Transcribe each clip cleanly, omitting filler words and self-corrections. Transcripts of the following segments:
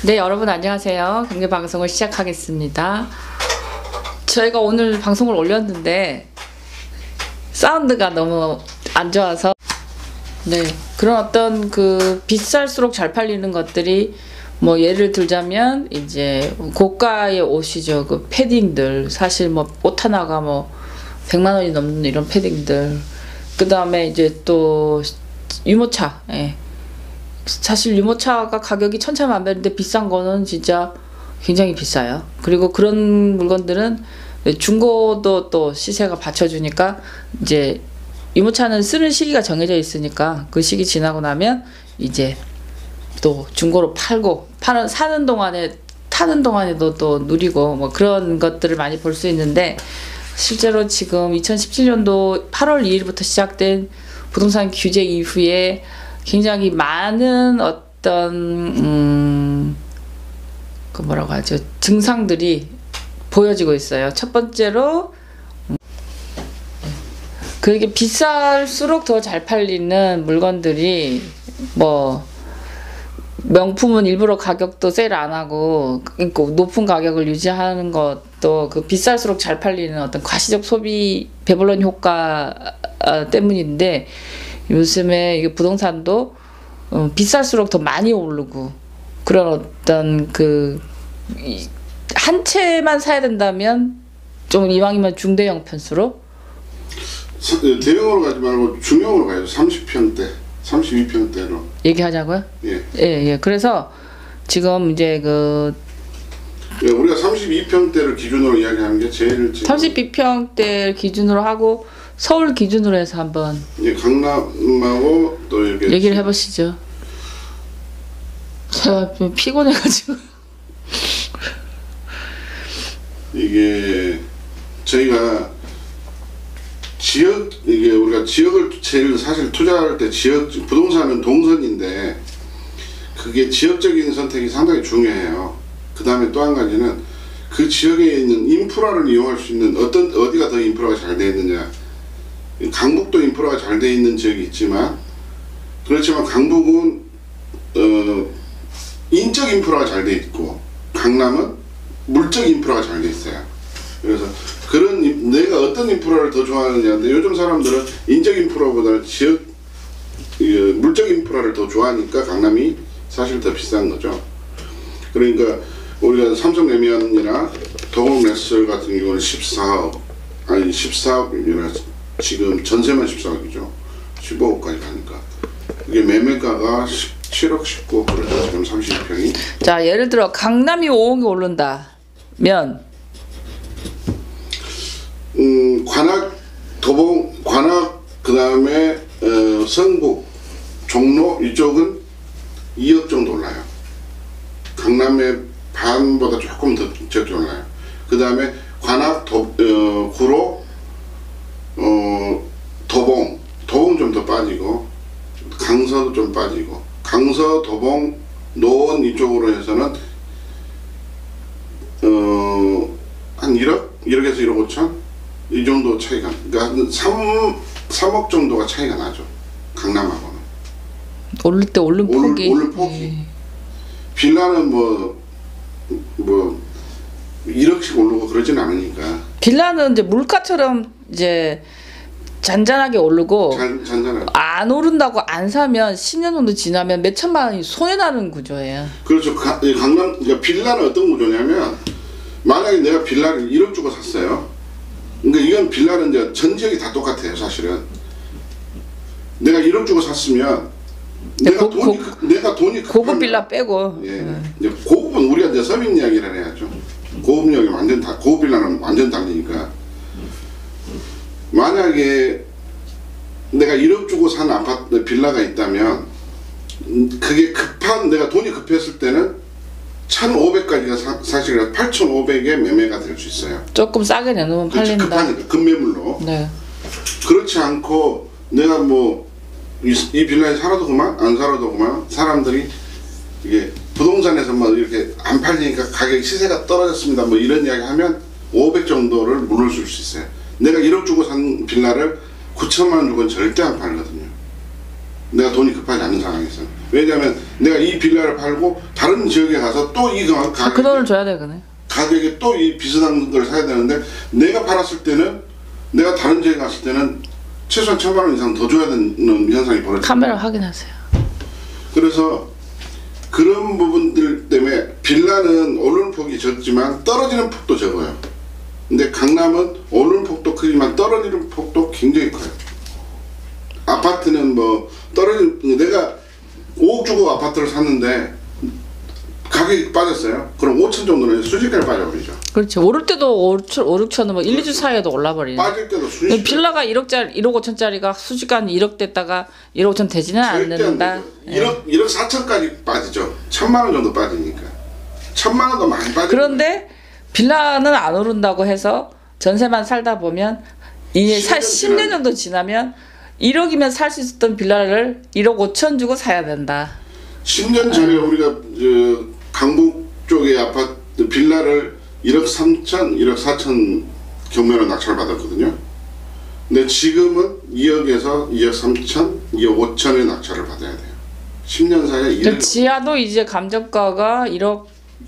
네, 여러분 안녕하세요. 경제방송을 시작하겠습니다. 저희가 오늘 방송을 올렸는데 사운드가 너무 안 좋아서 그런 어떤 비쌀수록 잘 팔리는 것들이 뭐 예를 들자면 이제 고가의 옷이죠. 그 패딩들 사실 뭐 옷 하나가 뭐 100만 원이 넘는 이런 패딩들, 그 다음에 이제 또 유모차, 사실 유모차가 가격이 천차만별인데 비싼 거는 진짜 굉장히 비싸요. 그리고 그런 물건들은 중고도 또 시세가 받쳐주니까 이제 유모차는 쓰는 시기가 정해져 있으니까 그 시기 지나고 나면 이제 또 중고로 팔고 사는 동안에 타는 동안에도 또 누리고 뭐 그런 것들을 많이 볼 수 있는데, 실제로 지금 2017년도 8월 2일부터 시작된 부동산 규제 이후에 굉장히 많은 어떤 그 뭐라고 하죠, 증상들이 보여지고 있어요. 첫 번째로 그게 비쌀수록 더 잘 팔리는 물건들이, 뭐 명품은 일부러 가격도 세일 안 하고 높은 가격을 유지하는 것도 그 비쌀수록 잘 팔리는 어떤 과시적 소비 배불런 효과 때문인데, 요즘에 이게 부동산도 비쌀수록 더 많이 오르고, 그런 어떤 한 채만 사야 된다면 좀 이왕이면 중대형 편수로, 대형으로 가지 말고 중형으로 가야죠. 30평대, 32평대로 얘기하자고요? 예. 그래서 지금 이제 우리가 32평대를 기준으로 이야기하는 게 제일 32평대 기준으로 하고 서울 기준으로 해서 한번 강남하고 또 이렇게 얘기를 해보시죠. 제가 좀 피곤해가지고 이게 저희가 이게 우리가 지역을 제일 사실 투자할 때 부동산은 동선인데 그게 지역적인 선택이 상당히 중요해요. 그 다음에 또 한 가지는 그 지역에 있는 인프라를 이용할 수 있는 어디가 더 인프라가 잘 되어 있느냐. 강북도 인프라가 잘 되어 있는 지역이 있지만, 그렇지만 강북은 인적 인프라가 잘 되어 있고 강남은 물적 인프라가 잘 되어 있어요. 그래서 내가 어떤 인프라를 더 좋아하느냐인데, 요즘 사람들은 인적 인프라보다 물적 인프라를 더 좋아하니까 강남이 사실 더 비싼 거죠. 그러니까 우리가 삼성레미안이나 도공레슬 같은 경우는 14억이나 지금 전세만 14억이죠. 15억까지 가니까 이게 매매가가 17억 19억 그렇죠. 지금 32평이. 자, 예를 들어 강남이 5억이 오른다면 관악, 도봉, 관악, 그 다음에 성북, 종로 이쪽은 2억 정도 올라요. 강남의 반보다 조금 더 적게 올라요. 그 다음에 관악, 구로, 도봉 좀 더 빠지고, 강서도 좀 빠지고, 강서, 도봉, 노원 이쪽으로 해서는 한 1억? 1억에서 1억 5천? 이 정도 차이가, 그러니까 한 3억 정도가 차이가 나죠. 강남하고는. 오를 때 오른 폭이. 오른 폭이. 빌라는 뭐 1억씩 오르고 그러진 않으니까. 빌라는 이제 물가처럼 이제 잔잔하게 오르고, 잔잔하게. 안 오른다고 안 사면 10년 정도 지나면 몇 천만 원이 손해나는 구조예요. 그렇죠. 그러니까 빌라는 어떤 구조냐면, 만약에 내가 빌라를 1억 주고 샀어요. 그러니까 이건 빌라는 이제 전 지역이 다 똑같아요. 사실은 내가 1억 주고 샀으면 내가 돈이 고급 빌라 빼고, 이제 고급은 우리가 이제 서민 이야기를 해야죠. 고급 이야기 고급 빌라는 완전 달리니까. 만약에 내가 1억 주고 산 아파트 빌라가 있다면, 그게 내가 돈이 급했을 때는 1,500까지가 사실 8,500에 매매가 될 수 있어요. 조금 싸게 내놓으면 팔린다. 급하니까 급매물로. 네. 그렇지 않고 내가 뭐 이 빌라에 살아도 그만 안 살아도 그만, 사람들이 이게 부동산에서 뭐 이렇게 안 팔리니까 가격 시세가 떨어졌습니다 뭐 이런 이야기 하면 500 정도를 물을 수 있어요. 내가 1억 주고 산 빌라를 9천만 원 주고는 절대 안 팔거든요. 내가 돈이 급하지 않은 상황에서. 왜냐하면 내가 이 빌라를 팔고 다른 지역에 가서 또 이 그 돈을 줘야 되거든. 가격에 또 이 비슷한 걸 사야 되는데 내가 팔았을 때는 내가 다른 지역에 갔을 때는 최소한 1,000만 원 이상 더 줘야 되는 현상이 벌어져요. 카메라 확인하세요. 그래서 그런 부분들 때문에 빌라는 오르는 폭이 적지만 떨어지는 폭도 적어요. 근데 강남은 오르는 폭도 크지만 떨어지는 폭도 굉장히 커요. 아파트는 뭐 내가 5억 주고 아파트를 샀는데 가격이 빠졌어요. 그럼 5천 정도는 순식간에 빠져버리죠. 그렇죠. 오를 때도 5, 6천은 뭐 1, 2주 사이에도 올라버리네. 빠질 때도 순식간에. 빌라가 1억 5천짜리가 순식간에 1억 됐다가 1억 5천 되지는 않는다. 1억 4천까지 빠지죠. 1,000만 원 정도 빠지니까. 1,000만 원도 많이 빠지죠. 그런데 빌라는 안 오른다고 해서 전세만 살다 보면 이게 10년 정도 지나면 1억이면 살 수 있었던 빌라를 1억 5천 주고 사야 된다. 10년 전에 우리가 강북 쪽의 아파트 빌라를 1억 3천, 1억 4천 경매로 낙찰 받았거든요. 근데 지금은 2억에서 2억 3천, 2억 5천에 낙찰을 받아야 돼요. 10년 사이에 1억. 지하도 이제 감정가가 1억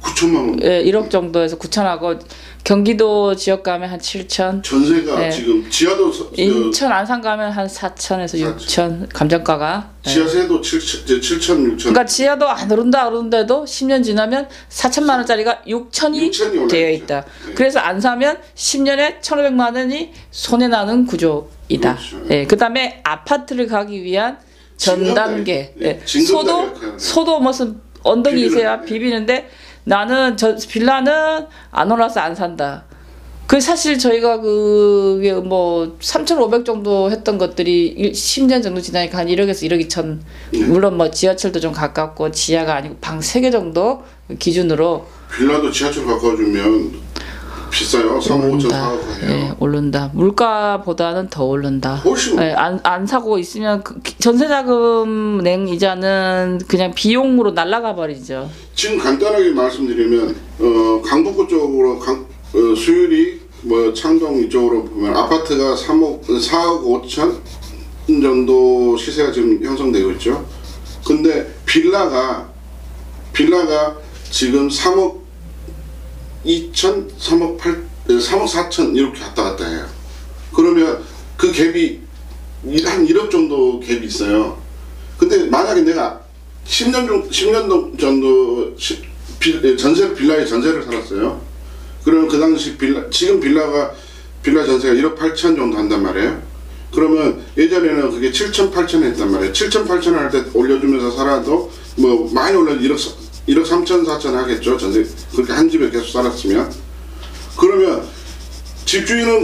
9천만 원. 예, 1억 정도에서 9천하고 경기도 지역 가면 한 7천. 전세가 네. 지금 지하도 인천 안산 가면 한 4천에서 6천 감정가가. 지하세도 7천, 6천. 그러니까 지하도 안 오른다도 10년 지나면 4천만 원짜리가 6천이 되어 있다. 네. 그래서 안 사면 10년에 1,500만 원이 손해 나는 구조이다. 그렇죠. 예, 그다음에 아파트를 가기 위한 전 단계. 네. 예, 소도 무슨 언덕이 있어야 비비는데 나는 빌라는 안 올라서 안 산다. 그 사실 저희가 그게 뭐 3,500 정도 했던 것들이 10년 정도 지나니까 한 1억에서 1억 2천. 물론 뭐 지하철도 좀 가깝고 지하가 아니고 방 3개 정도 기준으로. 빌라도 지하철 가까워지면 비싸요. 3억 5천 4억 해요. 예, 오른다. 물가보다는 더 오른다. 훨씬. 예, 안 사고 있으면 전세자금 낸 이자는 그냥 비용으로 날아가 버리죠. 지금 간단하게 말씀드리면 강북구 쪽으로 수율이 뭐 창동 이쪽으로 보면 아파트가 4억 5천 정도 시세가 지금 형성되고 있죠. 근데 빌라가 지금 3억 2천, 3억 4천 이렇게 왔다 갔다 해요. 그러면 그 갭이 한 1억 정도 갭이 있어요. 근데 만약에 내가 10년 정도 빌라에 전세를 살았어요. 그러면 그 당시 지금 빌라 전세가 1억 8천 정도 한단 말이에요. 그러면 예전에는 그게 7천, 8천 했단 말이에요. 7천, 8천 할 때 올려주면서 살아도 뭐 많이 올라도 1억 3천, 4천 하겠죠. 전세 그렇게 한 집에 계속 살았으면. 그러면 집주인은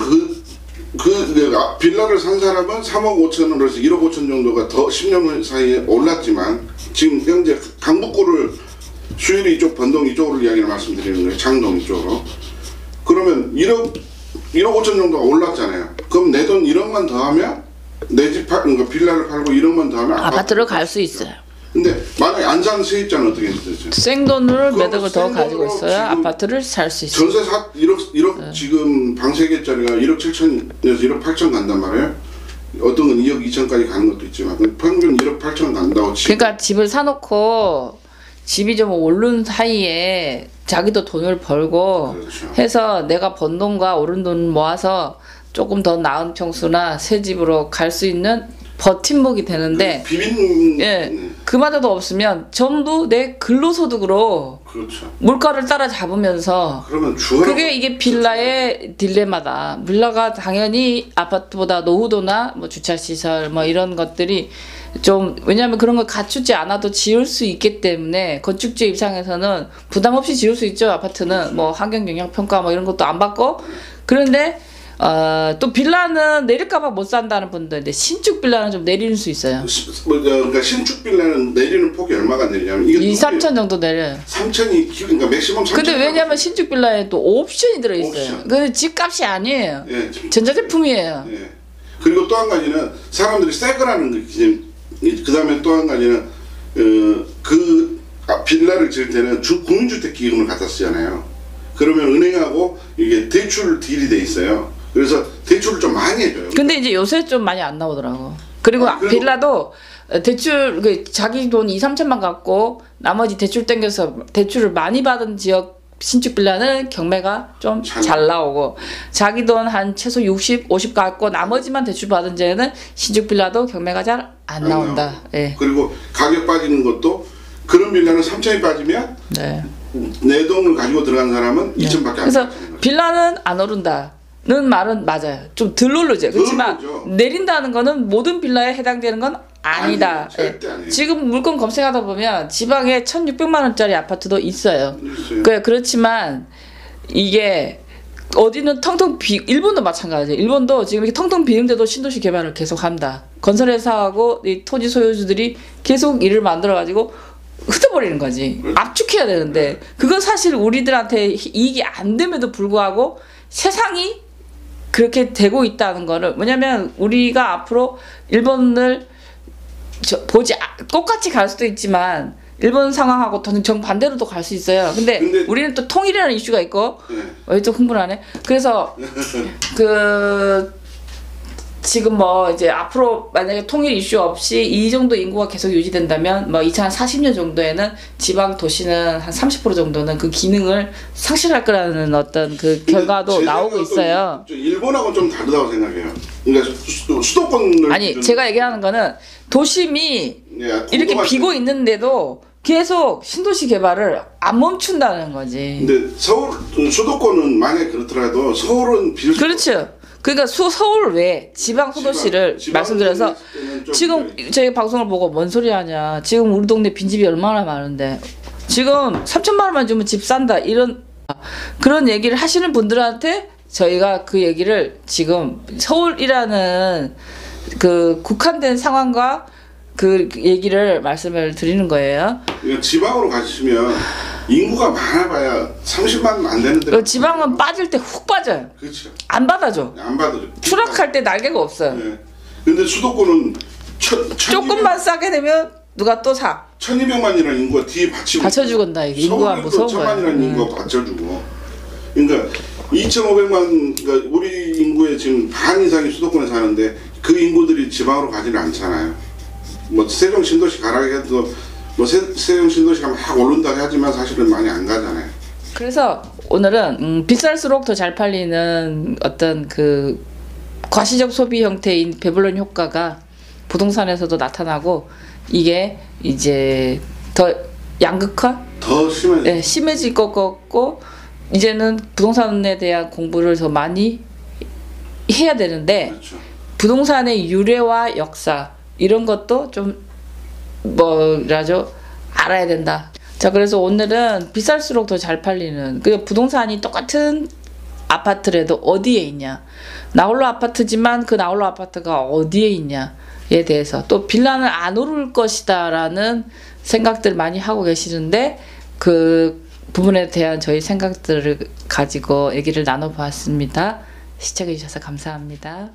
빌라를 산 사람은 3억 5천으로 해서 1억 5천 정도가 더 10년 사이에 올랐지만 지금 현재 강북구를 수율이 이쪽 번동 이쪽으로 이야기를 말씀드리는 거예요. 창동 이쪽으로. 그러면 1억 5천 정도가 올랐잖아요. 그럼 내 돈 1억만 더하면 내 집 그러니까 빌라를 팔고 1억만 더하면 아파트를 갈 수 있어요. 근데 만약에 안산 세입자는 어떻게 되죠? 생돈을 몇 억을 더 가지고 있어야 아파트를 살 수 있어요. 전세 1억 지금 방 3개짜리가 1억 7천에서 1억 8천 간단 말이에요. 어떤 건 2억 2천까지 가는 것도 있지만 평균 1억 8천 간다고 치고. 그러니까 집을 사놓고 집이 좀 오른 사이에 자기도 돈을 벌고 그렇죠. 해서 내가 번 돈과 오른 돈 모아서 조금 더 나은 평수나 새 집으로 갈 수 있는 버팀목이 되는데 예, 그마저도 없으면 전부 내 근로소득으로 그렇죠. 물가를 따라잡으면서 그러면 그게 이게 빌라의 딜레마다. 빌라가 당연히 아파트보다 노후도나 뭐 주차시설 뭐 이런 것들이 좀 왜냐하면 그런 걸 갖추지 않아도 지을 수 있기 때문에 건축주 입장에서는 부담 없이 지을 수 있죠. 아파트는 뭐 환경영향평가 뭐 이런 것도 안 받고. 그런데 또 빌라는 내릴까봐 못 산다는 분들인데 신축 빌라는 좀 내릴 수 있어요. 그러니까 신축 빌라는 내리는 폭이 얼마가 내리냐면 2, 3천 정도 내려요. 3천이 그러니까 맥시멈 3천. 근데 왜냐면 신축 빌라에 또 옵션이 들어있어요. 옵션. 그 집값이 아니에요. 예, 전자제품이에요. 예. 그리고 또 한 가지는 사람들이 새 거라는 그 기준. 그 다음에 또 한 가지는 빌라를 지을 때는 국민주택 기금을 갖다 쓰잖아요. 그러면 은행하고 이게 대출 딜이 돼 있어요. 그래서 대출을 좀 많이 해줘요. 근데 이제 요새 좀 많이 안 나오더라고. 그리고 빌라도 대출 자기 돈 2, 3천만 갖고 나머지 대출 땡겨서 대출을 많이 받은 지역 신축 빌라는 경매가 좀 잘 나오고, 자기 돈 한 최소 60, 50 갖고 나머지만 대출 받은 데는 신축 빌라도 경매가 잘 안 나온다. 예. 그리고 가격 빠지는 것도 그런 빌라는 3천이 빠지면 네. 내 돈을 가지고 들어간 사람은 2천밖에 안 그래서 빠지는 거죠. 빌라는 안 오른다는 말은 맞아요. 좀 덜 오르죠. 그렇지만 오르죠. 내린다는 거는 모든 빌라에 해당되는 건 아니다. 아니에요. 절대 아니에요. 지금 물건 검색하다 보면 지방에 1,600만 원짜리 아파트도 있어요. 있어요. 그렇지만 이게 어디는 텅텅 일본도 마찬가지예요. 일본도 지금 이렇게 텅텅 비는데도 신도시 개발을 계속한다. 건설회사하고 이 토지 소유주들이 계속 일을 만들어가지고 흩어버리는 거지. 압축해야 되는데 그건 사실 우리들한테 이익이 안 됨에도 불구하고 세상이 그렇게 되고 있다는 거를, 뭐냐면 우리가 앞으로 일본을 똑같이 갈 수도 있지만 일본 상황하고 정반대로도 갈 수 있어요. 근데 우리는 또 통일이라는 이슈가 있고, 좀 흥분하네. 그래서 지금 뭐 이제 앞으로 만약에 통일 이슈 없이 이 정도 인구가 계속 유지된다면 뭐 2040년 정도에는 지방 도시는 한 30% 정도는 그 기능을 상실할 거라는 어떤 그 결과도 나오고 있어요. 일본하고 좀 다르다고 생각해요. 그러니까 수도권을 아니, 제가 얘기하는 거는 도심이 이렇게 비고 있는데도 계속 신도시 개발을 안 멈춘다는 거지. 근데 수도권은 만약에 그렇더라도 서울은 비를 그렇죠. 그러니까 서울 외 지방 소도시를 말씀드려서, 지금 저희 방송을 보고 뭔 소리 하냐, 지금 우리 동네 빈집이 얼마나 많은데 지금 3천만 원만 주면 집 산다, 이런 그런 얘기를 하시는 분들한테 저희가 그 얘기를 지금 서울이라는 그 국한된 상황과 그 얘기를 말씀을 드리는 거예요. 그러니까 지방으로 가시면 인구가 많아봐야 30만 안 되는데. 지방은 빠질 때 훅 빠져요. 그렇죠. 안 받아줘. 안 받아줘. 추락할 때 날개가 없어요. 네. 근데 수도권은 조금만 싸게 되면 누가 또 사. 1,200만이라는 인구가 뒤에 받쳐주건다. 인구가 무서운 거야. 1,000만이라는 인구가 받쳐주고. 그러니까 2,500만, 그러니까 우리 인구의 지금 반 이상이 수도권에 사는데 그 인구들이 지방으로 가지는 않잖아요. 뭐 세종 신도시 가라 해도 뭐 세종 신도시가 막 오른다고 하지만 사실은 많이 안 가잖아요. 그래서 오늘은 비쌀수록 더 잘 팔리는 어떤 그 과시적 소비 형태인 배불런 효과가 부동산에서도 나타나고, 이게 이제 더 양극화? 더 심해질 것 같고, 이제는 부동산에 대한 공부를 더 많이 해야 되는데, 그렇죠. 부동산의 유래와 역사 이런 것도 좀 뭐라죠, 알아야 된다. 자, 그래서 오늘은 비쌀수록 더 잘 팔리는, 그 부동산이 똑같은 아파트라도 어디에 있냐, 나홀로 아파트지만 그 나홀로 아파트가 어디에 있냐에 대해서, 또 빌라는 안 오를 것이다 라는 생각들 많이 하고 계시는데, 그 부분에 대한 저희 생각들을 가지고 얘기를 나눠보았습니다. 시청해 주셔서 감사합니다.